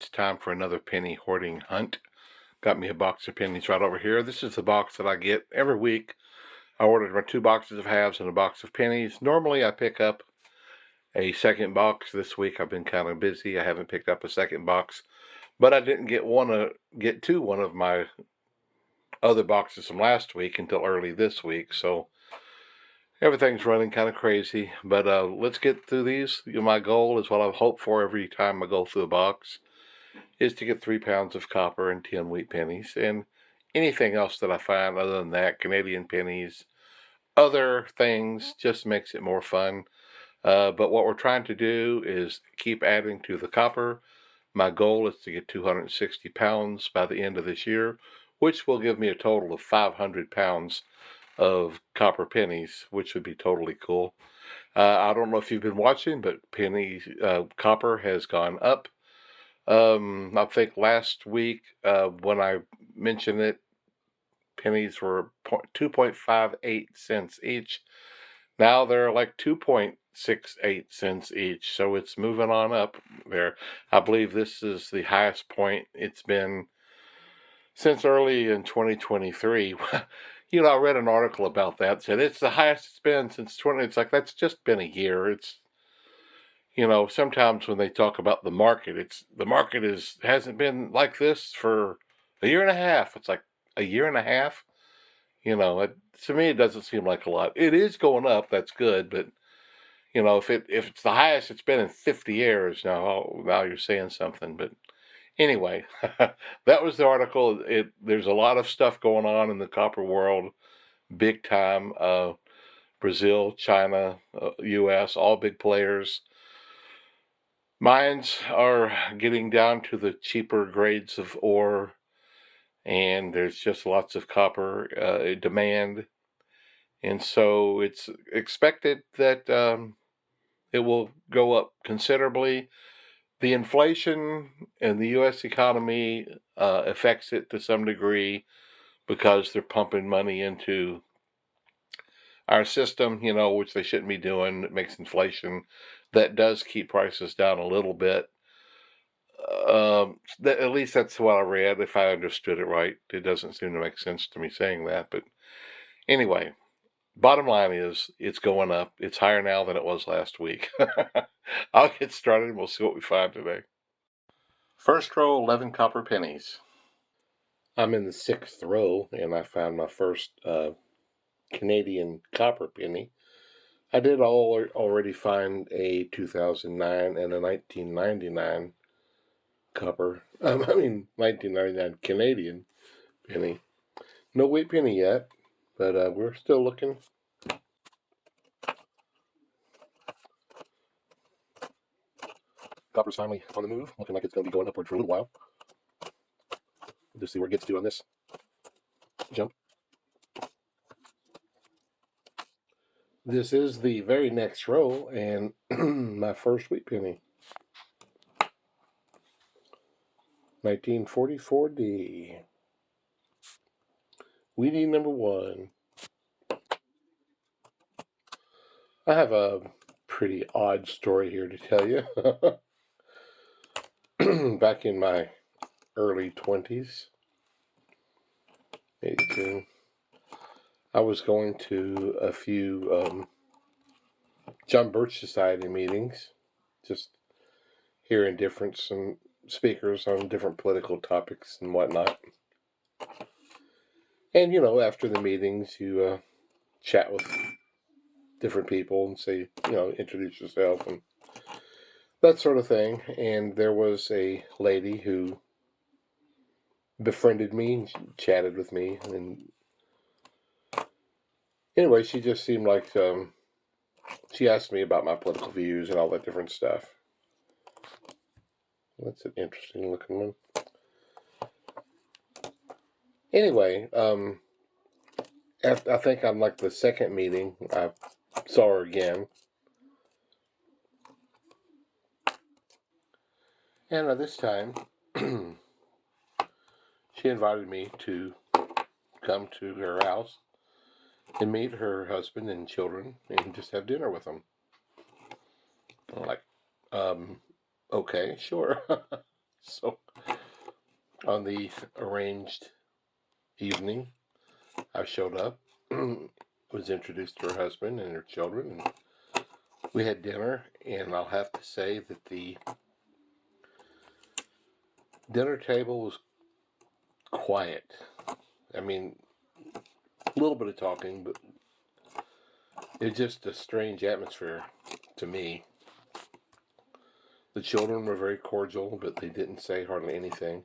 It's time for another penny hoarding hunt. Got me a box of pennies right over here. This is the box that I get every week. I ordered my 2 boxes of halves and a box of pennies. Normally I pick up a second box. This week I've been kind of busy. I haven't picked up a second box, but I didn't get to one of my other boxes from last week until early this week. So everything's running kind of crazy, but let's get through these. My goal is what I hope for every time I go through a box is to get 3 pounds of copper and 10 wheat pennies, and anything else that I find other than that, Canadian pennies, other things, just makes it more fun. But what we're trying to do is keep adding to the copper. My goal is to get 260 pounds by the end of this year, which will give me a total of 500 pounds of copper pennies, which would be totally cool. I don't know if you've been watching, but copper has gone up. I think last week when I mentioned it, pennies were 2.58 cents each. Now they're like 2.68 cents each, so it's moving on up there. I believe this is the highest point it's been since early in 2023. I read an article about that, said it's the highest it's been since 20. It's like, that's just been a year. Sometimes when they talk about the market, hasn't been like this for a year and a half. It's like a year and a half. To me, it doesn't seem like a lot. It is going up. That's good, but if it's the highest it's been in 50 years now you're saying something. But anyway, that was the article. There's a lot of stuff going on in the copper world, big time. Brazil, China, U.S., all big players. Mines are getting down to the cheaper grades of ore, and there's just lots of copper demand. And so it's expected that it will go up considerably. The inflation in the U.S. economy affects it to some degree because they're pumping money into our system, which they shouldn't be doing. It makes inflation. That does keep prices down a little bit. At least that's what I read, if I understood it right. It doesn't seem to make sense to me saying that. But anyway, bottom line is it's going up. It's higher now than it was last week. I'll get started and we'll see what we find today. First row, 11 copper pennies. I'm in the 6th row, and I found my first Canadian copper penny. I did already find a 2009 and a 1999 copper. 1999 Canadian penny. No wheat penny yet, but we're still looking. Copper's finally on the move, looking like it's going to be going upward for a little while. We'll just see where it gets to on this jump. This is the very next row, and my first wheat penny. 1944D. Wheatie number 1. I have a pretty odd story here to tell you. Back in my early 20s, 82, I was going to a few John Birch Society meetings, just hearing some speakers on different political topics and whatnot. And, after the meetings, you chat with different people and say, introduce yourself and that sort of thing. And there was a lady who befriended me and chatted with me. And anyway, she just seemed like she asked me about my political views and all that different stuff. That's an interesting looking one. Anyway, I think on like the second meeting, I saw her again. And this time, she invited me to come to her house and meet her husband and children and just have dinner with them. I'm like, okay, sure. So On the arranged evening, I showed up, was introduced to her husband and her children, and we had dinner, and I'll have to say that the dinner table was quiet. I mean, a little bit of talking, but it's just a strange atmosphere to me. The children were very cordial, but they didn't say hardly anything.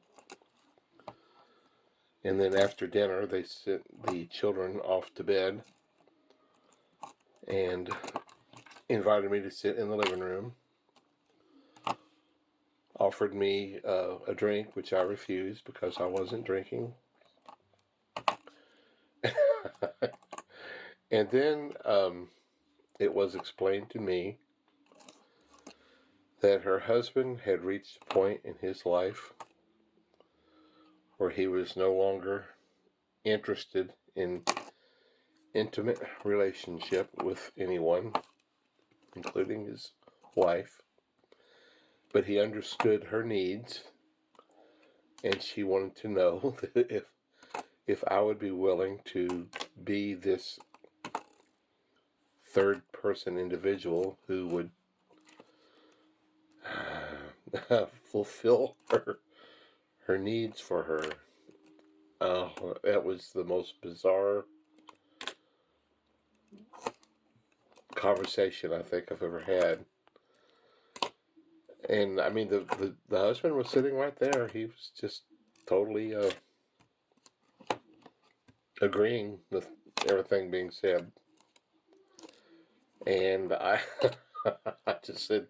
And then after dinner, they sent the children off to bed and invited me to sit in the living room. Offered me a drink, which I refused because I wasn't drinking. And then it was explained to me that her husband had reached a point in his life where he was no longer interested in intimate relationship with anyone, including his wife, but he understood her needs, and she wanted to know that if I would be willing to be this third person individual who would fulfill her needs for her. That was the most bizarre conversation I think I've ever had. And I mean, the husband was sitting right there. He was just totally agreeing with everything being said. And I I just said,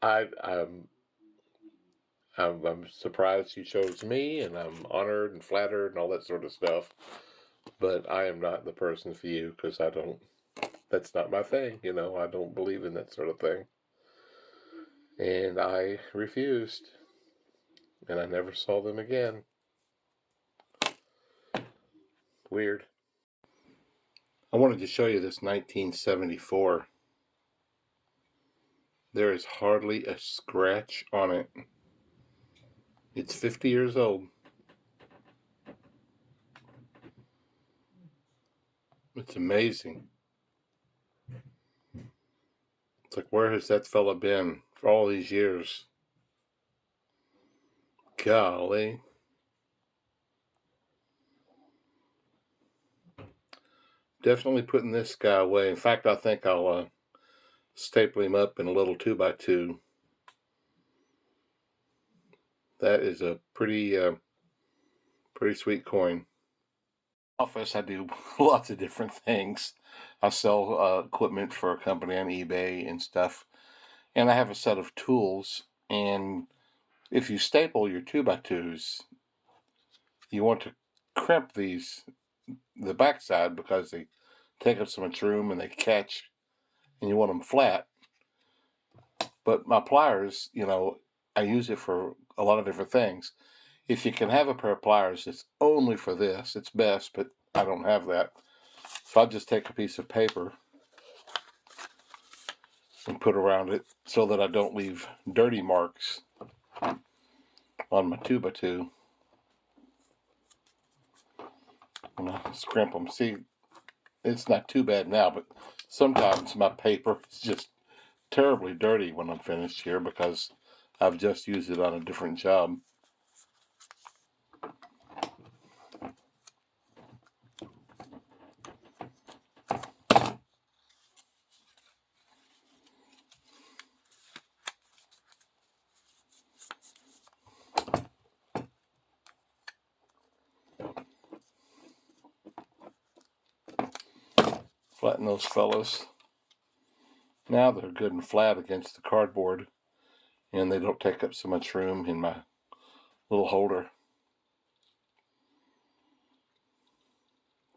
I'm surprised you chose me, and I'm honored and flattered and all that sort of stuff. But I am not the person for you, because that's not my thing, I don't believe in that sort of thing. And I refused, and I never saw them again. Weird. I wanted to show you this 1974. There is hardly a scratch on it. It's 50 years old. It's amazing. It's like, where has that fella been for all these years? Golly. Definitely putting this guy away. In fact, I think I'll staple him up in a little 2x2. That is a pretty sweet coin. Office, I do lots of different things. I sell equipment for a company on eBay and stuff, and I have a set of tools. And if you staple your 2x2s, you want to crimp the backside, because they take up so much room and they catch, and you want them flat. But my pliers, I use it for a lot of different things. If you can have a pair of pliers that's only for this, it's best, but I don't have that. So I'll just take a piece of paper and put around it so that I don't leave dirty marks on my 2x2. And I'll scrimp them. See, it's not too bad now, but sometimes my paper is just terribly dirty when I'm finished here, because I've just used it on a different job. Flatten those fellas. Now they're good and flat against the cardboard, and they don't take up so much room in my little holder.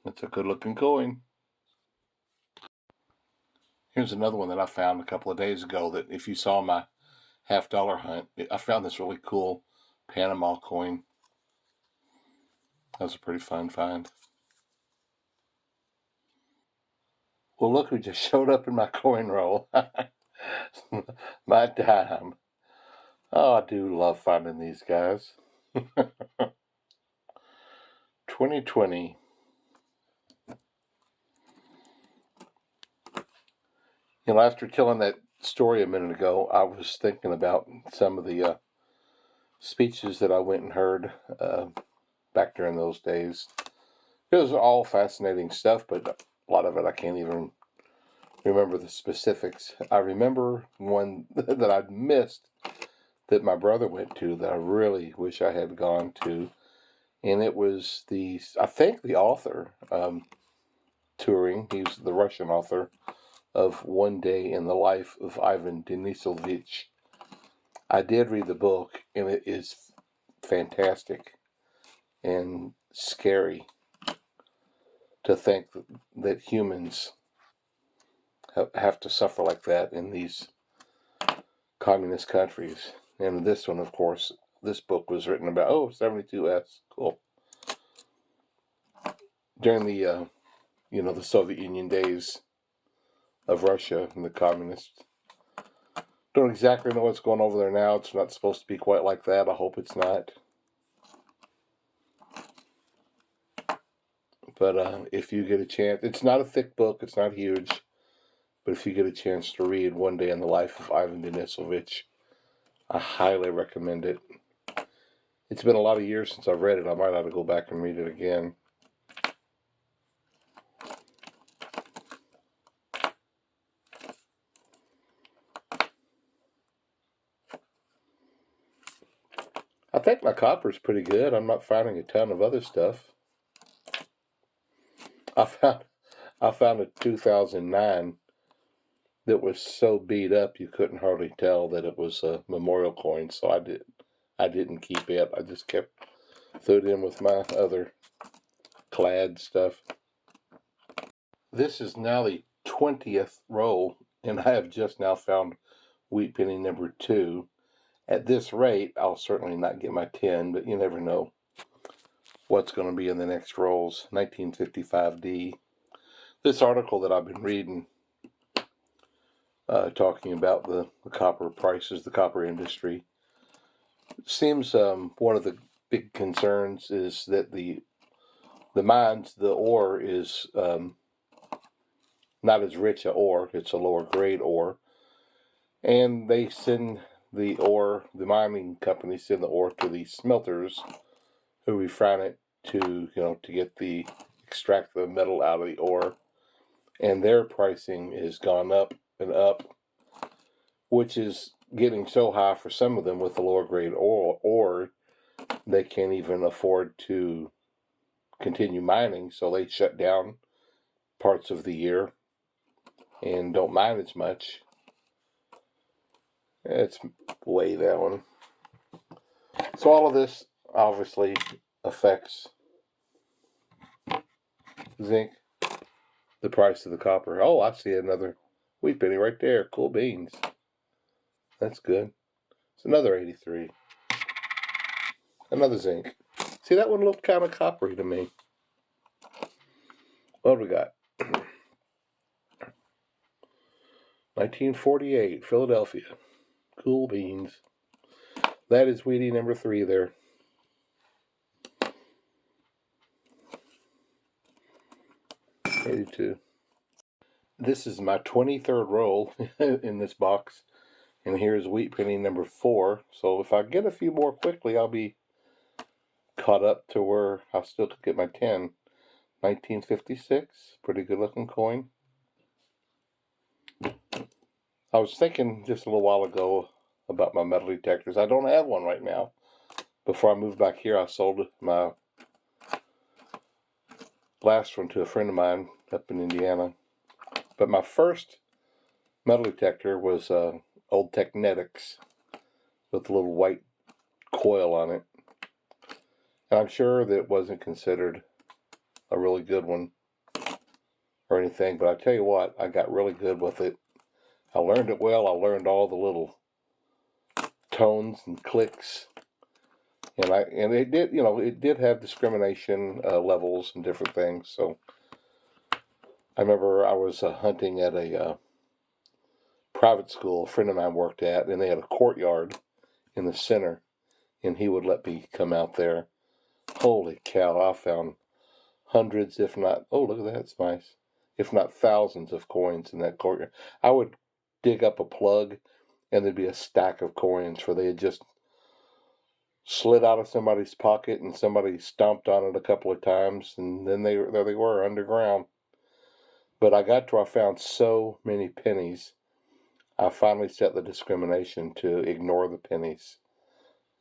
That's a good looking coin. Here's another one that I found a couple of days ago, that if you saw my $50 hunt, I found this really cool Panama coin. That was a pretty fun find. Well, look who just showed up in my coin roll. My dime. Oh, I do love finding these guys. 2020. After telling that story a minute ago, I was thinking about some of the speeches that I went and heard back during those days. It was all fascinating stuff, but a lot of it I can't even remember the specifics. I remember one that I'd missed that my brother went to that I really wish I had gone to, and it was I think the author touring. He's the Russian author of One Day in the Life of Ivan Denisovich. I did read the book, and it is fantastic and scary to think that humans have to suffer like that in these communist countries. And this one, of course, this book was written about, 72S, cool. During the, the Soviet Union days of Russia and the communists. Don't exactly know what's going over there now. It's not supposed to be quite like that. I hope it's not. But if you get a chance, it's not a thick book. It's not huge. But if you get a chance to read One Day in the Life of Ivan Denisovich, I highly recommend it. It's been a lot of years since I've read it. I might have to go back and read it again. I think my copper's pretty good. I'm not finding a ton of other stuff. I found a 2009 that was so beat up you couldn't hardly tell that it was a memorial coin. So I didn't keep it. I just threw it in with my other clad stuff. This is now the 20th roll, and I have just now found wheat penny number 2. At this rate, I'll certainly not get my 10, but you never know what's going to be in the next rolls. 1955D. This article that I've been reading, talking about the copper prices, the copper industry, seems one of the big concerns is that the mines, the ore is not as rich a ore. It's a lower grade ore. And they send the ore, the mining companies send the ore to the smelters who refine it to extract the metal out of the ore. And their pricing has gone up and up, which is getting so high for some of them with the lower grade ore, they can't even afford to continue mining, so they shut down parts of the year and don't mine as much. It's way down. So all of this obviously affects zinc, the price of the copper. Oh, I see another wheat penny right there. Cool beans. That's good. It's another 83. Another zinc. See, that one looked kind of coppery to me. What do we got? 1948, Philadelphia. Cool beans. That is Wheatie number 3 there. '82. This is my 23rd roll in this box. And here's wheat penny number 4. So if I get a few more quickly, I'll be caught up to where I still could get my 10. 1956. Pretty good looking coin. I was thinking just a little while ago about my metal detectors. I don't have one right now. Before I moved back here, I sold my last one to a friend of mine up in Indiana. But my first metal detector was old Technetics with a little white coil on it. And I'm sure that it wasn't considered a really good one or anything, but I tell you what, I got really good with it. I learned it well. I learned all the little tones and clicks, and it did, it did have discrimination levels and different things. So I remember I was hunting at a private school a friend of mine worked at, and they had a courtyard in the center, and he would let me come out there. Holy cow, I found hundreds, if not, oh, look at that, it's nice, if not thousands of coins in that courtyard. I would dig up a plug, and there'd be a stack of coins where they had just slid out of somebody's pocket, and somebody stomped on it a couple of times, and then there they were underground. But I got to where I found so many pennies, I finally set the discrimination to ignore the pennies.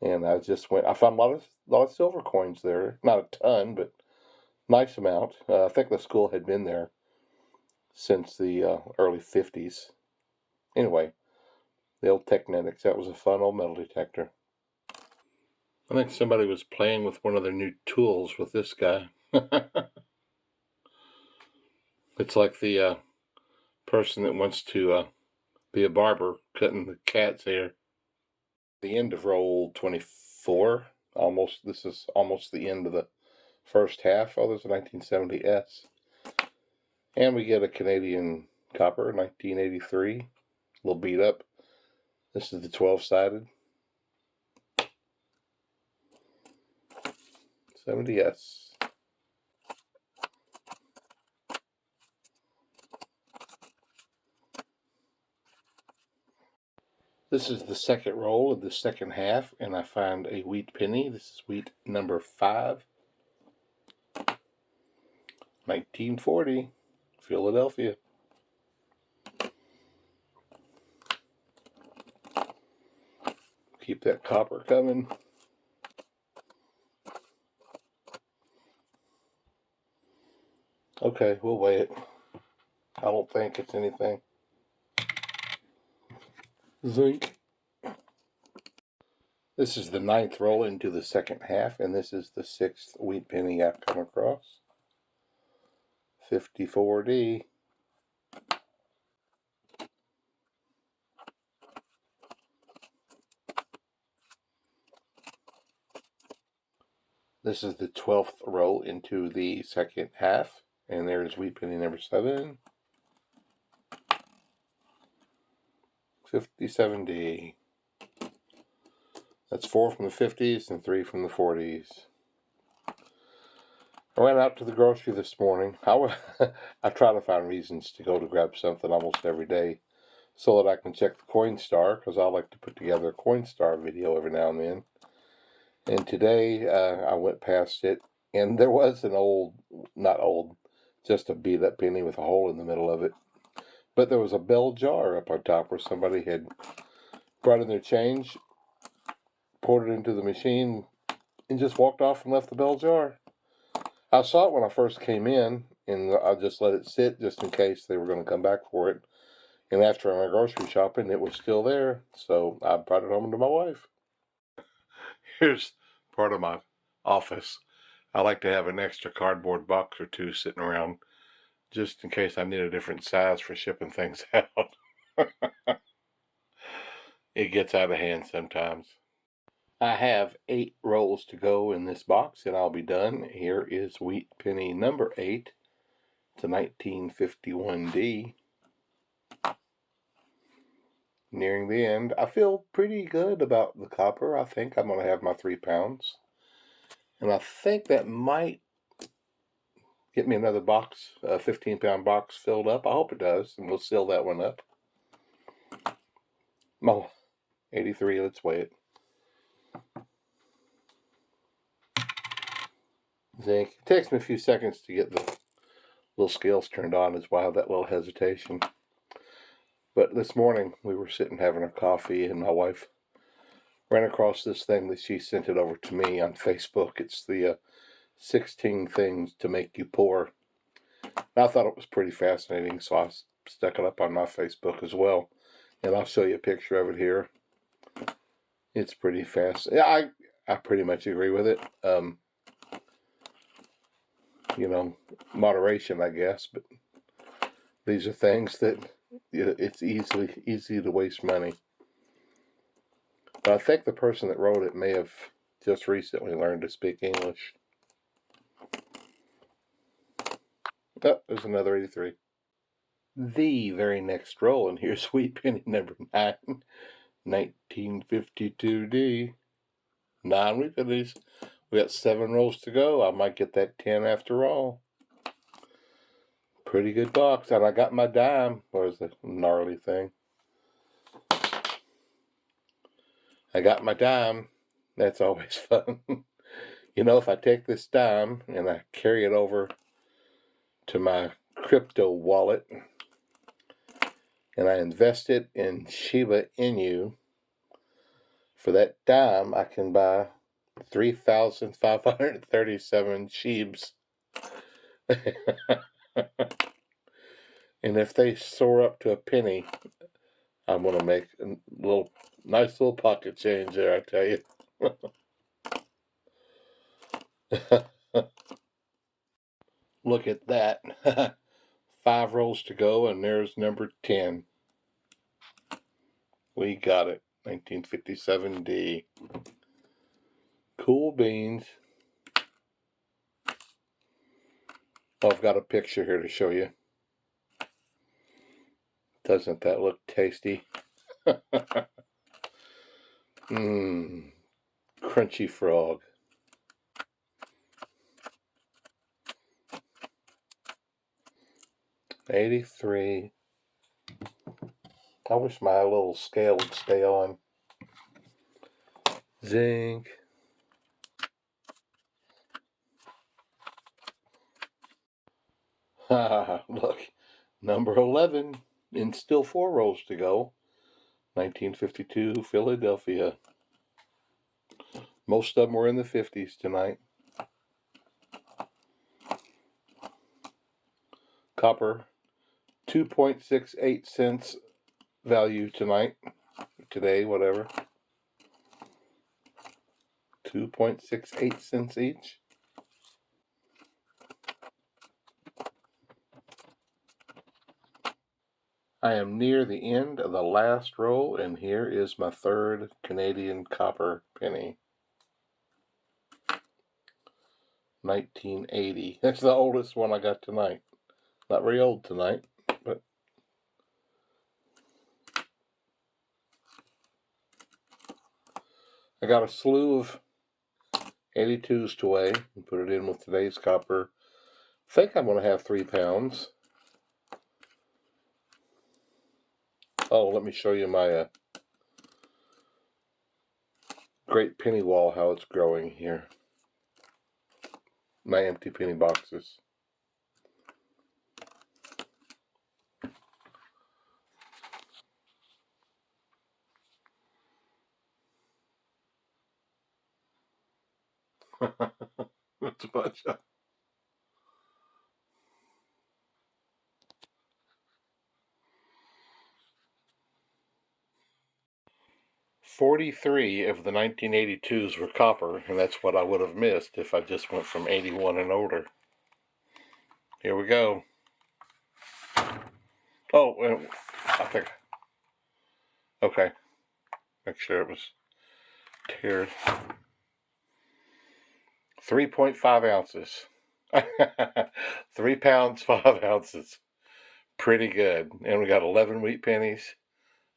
And I just went, I found a lot of silver coins there. Not a ton, but nice amount. I think the school had been there since the early 50s. Anyway, the old Technetics, that was a fun old metal detector. I think somebody was playing with one of their new tools with this guy. It's like the person that wants to be a barber cutting the cat's hair. The end of roll 24. This is almost the end of the first half. Oh, there's a 1970S. And we get a Canadian copper, 1983. A little beat up. This is the 12-sided. 70S. This is the second roll of the second half, and I find a wheat penny. This is wheat number 5. 1940, Philadelphia. Keep that copper coming. Okay, we'll weigh it. I don't think it's anything. Zinc. This is the 9th roll into the second half, and this is the 6th wheat penny I've come across. 54D. This is the 12th roll into the second half, and there's wheat penny number 7. 57D. That's 4 from the 50s and 3 from the 40s. I went out to the grocery this morning. I try to find reasons to go to grab something almost every day so that I can check the Coinstar, because I like to put together a Coinstar video every now and then. And today I went past it, and there was an just a beat up penny with a hole in the middle of it. But there was a bell jar up on top where somebody had brought in their change, poured it into the machine, and just walked off and left the bell jar. I saw it when I first came in, and I just let it sit just in case they were going to come back for it. And after I went grocery shopping, it was still there, so I brought it home to my wife. Here's part of my office. I like to have an extra cardboard box or two sitting around just in case I need a different size for shipping things out. It gets out of hand sometimes. I have 8 rolls to go in this box, and I'll be done. Here is wheat penny number 8. It's a 1951D. Nearing the end. I feel pretty good about the copper. I think I'm going to have my 3 pounds. And I think that might get me another box, a 15-pound box filled up. I hope it does, and we'll seal that one up. Oh, 83, let's weigh it. Zinc. It takes me a few seconds to get the little scales turned on, is why I have that little hesitation. But this morning we were sitting having our coffee, and my wife ran across this thing that she sent it over to me on Facebook. It's the 16 things to make you poor. And I thought it was pretty fascinating, so I stuck it up on my Facebook as well. And I'll show you a picture of it here. It's pretty fast. Yeah, I pretty much agree with it. Moderation, I guess, but these are things that it's easy to waste money. But I think the person that wrote it may have just recently learned to speak English. Oh, there's another 83. The very next roll, and here's wheat penny number 9, 1952D. 9 wheat pennies. We got 7 rolls to go. I might get that 10 after all. Pretty good box. And I got my dime. Where's the gnarly thing? I got my dime. That's always fun. You know, if I take this dime and I carry it over to my crypto wallet and I invest it in Shiba Inu, for that dime I can buy 3,537 Shibs. And if they soar up to a penny, I'm going to make a nice little pocket change there, I tell you. Look at that. 5 rolls to go, and there's number 10. We got it. 1957D. Cool beans. Oh, I've got a picture here to show you. Doesn't that look tasty? Crunchy frog. $83. I wish my little scale would stay on. Zinc. Look, number 11, and still 4 rolls to go. 1952, Philadelphia. Most of them were in the 50s tonight. Copper, 2.68 cents value tonight. Today, whatever. 2.68 cents each. I am near the end of the last row, and here is my 3rd Canadian copper penny. 1980. That's the oldest one I got tonight. Not very old tonight, but I got a slew of 82s to weigh and put it in with today's copper. I think I'm going to have 3 pounds. Oh, let me show you my great penny wall, how it's growing here. My empty penny boxes. That's a bunch of 43 of the 1982s were copper, and that's what I would have missed if I just went from 81 and older. Here we go. Oh, I think. Okay. Make sure it was tiered. 3.5 ounces. 3 pounds, 5 ounces. Pretty good. And we got 11 wheat pennies.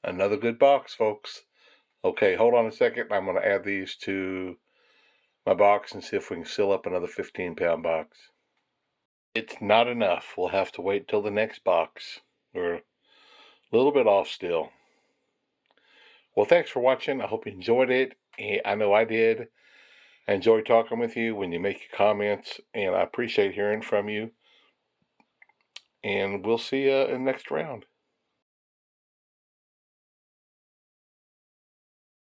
Another good box, folks. Okay, hold on a second. I'm going to add these to my box and see if we can seal up another 15-pound box. It's not enough. We'll have to wait till the next box. We're a little bit off still. Well, thanks for watching. I hope you enjoyed it. I know I did. I enjoy talking with you when you make your comments, and I appreciate hearing from you. And we'll see you in the next round.